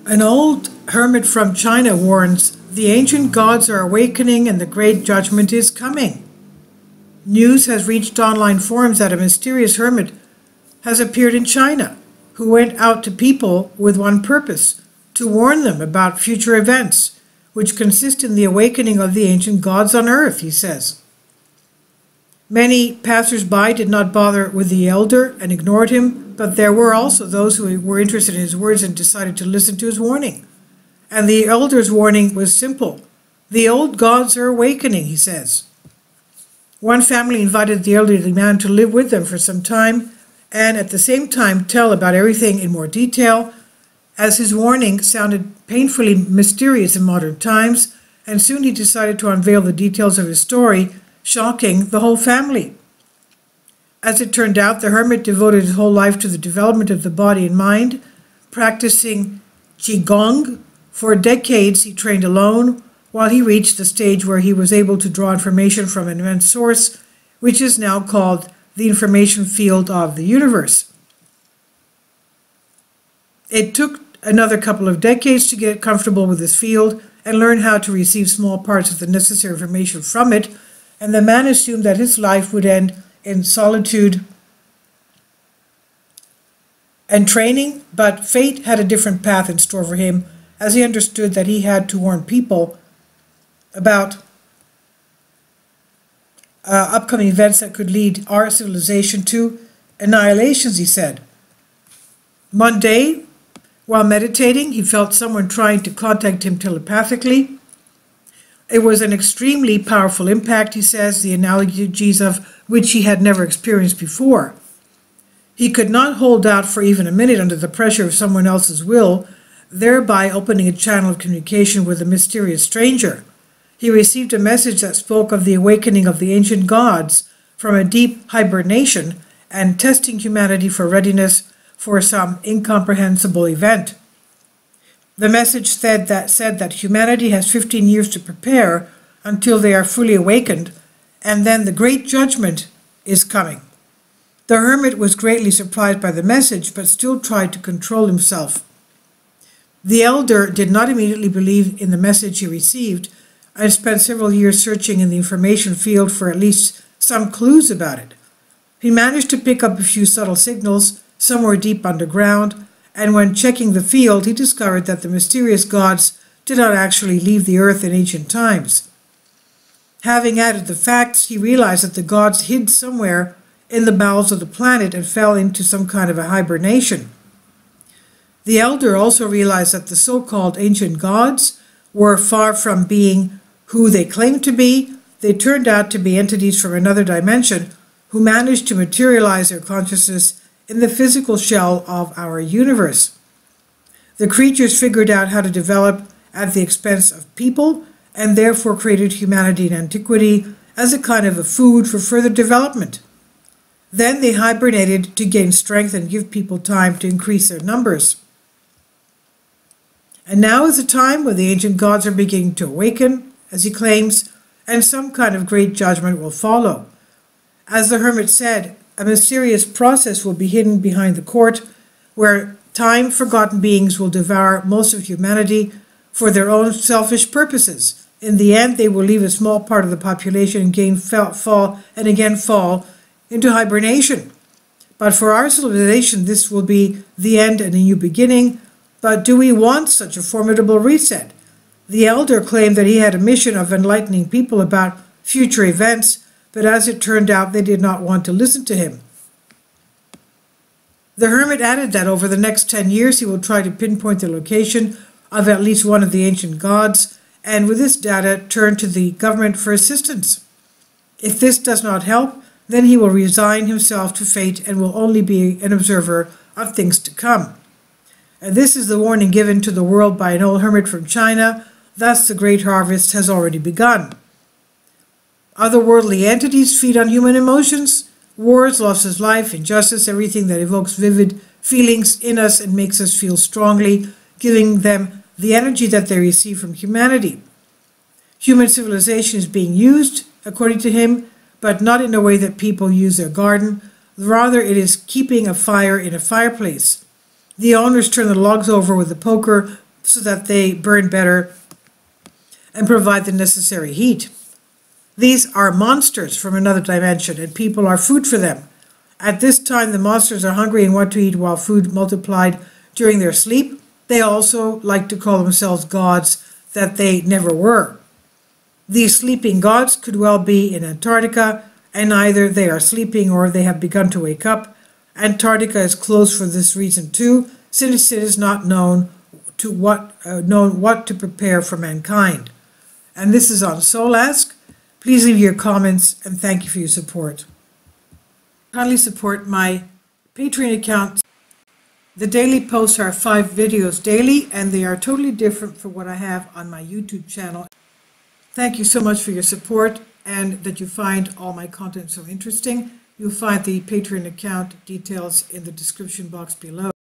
An old hermit from China warns, the ancient gods are awakening and the great judgment is coming. News has reached online forums that a mysterious hermit has appeared in China, who went out to people with one purpose, to warn them about future events, which consist in the awakening of the ancient gods on earth, he says. Many passers-by did not bother with the elder and ignored him, but there were also those who were interested in his words and decided to listen to his warning. And the elder's warning was simple. The old gods are awakening, he says. One family invited the elderly man to live with them for some time and at the same time tell about everything in more detail, as his warning sounded painfully mysterious in modern times, and soon he decided to unveil the details of his story, shocking the whole family. As it turned out, the hermit devoted his whole life to the development of the body and mind, practicing Qigong. For decades he trained alone, while he reached the stage where he was able to draw information from an immense source, which is now called the information field of the universe. It took another couple of decades to get comfortable with this field and learn how to receive small parts of the necessary information from it, and the man assumed that his life would end in solitude and training, but fate had a different path in store for him, as he understood that he had to warn people about upcoming events that could lead our civilization to annihilations, he said. One day, while meditating, he felt someone trying to contact him telepathically. It was an extremely powerful impact, he says, the analogies of which he had never experienced before. He could not hold out for even a minute under the pressure of someone else's will, thereby opening a channel of communication with a mysterious stranger. He received a message that spoke of the awakening of the ancient gods from a deep hibernation and testing humanity for readiness for some incomprehensible event. The message said that humanity has 15 years to prepare until they are fully awakened, and then the great judgment is coming. The hermit was greatly surprised by the message, but still tried to control himself. The elder did not immediately believe in the message he received and spent several years searching in the information field for at least some clues about it. He managed to pick up a few subtle signals somewhere deep underground, and when checking the field, he discovered that the mysterious gods did not actually leave the earth in ancient times. Having added the facts, he realized that the gods hid somewhere in the bowels of the planet and fell into some kind of a hibernation. The elder also realized that the so-called ancient gods were far from being who they claimed to be. They turned out to be entities from another dimension who managed to materialize their consciousness in the physical shell of our universe. The creatures figured out how to develop at the expense of people and therefore created humanity in antiquity as a kind of a food for further development. Then they hibernated to gain strength and give people time to increase their numbers. And now is the time when the ancient gods are beginning to awaken, as he claims, and some kind of great judgment will follow. As the hermit said, a mysterious process will be hidden behind the court, where time-forgotten beings will devour most of humanity for their own selfish purposes. In the end, they will leave a small part of the population and again fall into hibernation. But for our civilization, this will be the end and a new beginning. But do we want such a formidable reset? The elder claimed that he had a mission of enlightening people about future events, but as it turned out, they did not want to listen to him. The hermit added that over the next 10 years, he will try to pinpoint the location of at least one of the ancient gods, and with this data, turn to the government for assistance. If this does not help, then he will resign himself to fate and will only be an observer of things to come. And this is the warning given to the world by an old hermit from China. Thus, the great harvest has already begun. Otherworldly entities feed on human emotions, wars, loss of life, injustice, everything that evokes vivid feelings in us and makes us feel strongly, giving them the energy that they receive from humanity. Human civilization is being used, according to him, but not in a way that people use their garden. Rather, it is keeping a fire in a fireplace. The owners turn the logs over with a poker, so that they burn better and provide the necessary heat. These are monsters from another dimension, and people are food for them. At this time, the monsters are hungry and want to eat while food multiplied during their sleep. They also like to call themselves gods that they never were. These sleeping gods could well be in Antarctica, and either they are sleeping or they have begun to wake up. Antarctica is closed for this reason too, since it is not known what to prepare for mankind. And this is on Soul Ask. Please leave your comments, and thank you for your support. Kindly support my Patreon account. The daily posts are 5 videos daily, and they are totally different from what I have on my YouTube channel. Thank you so much for your support, and that you find all my content so interesting. You'll find the Patreon account details in the description box below.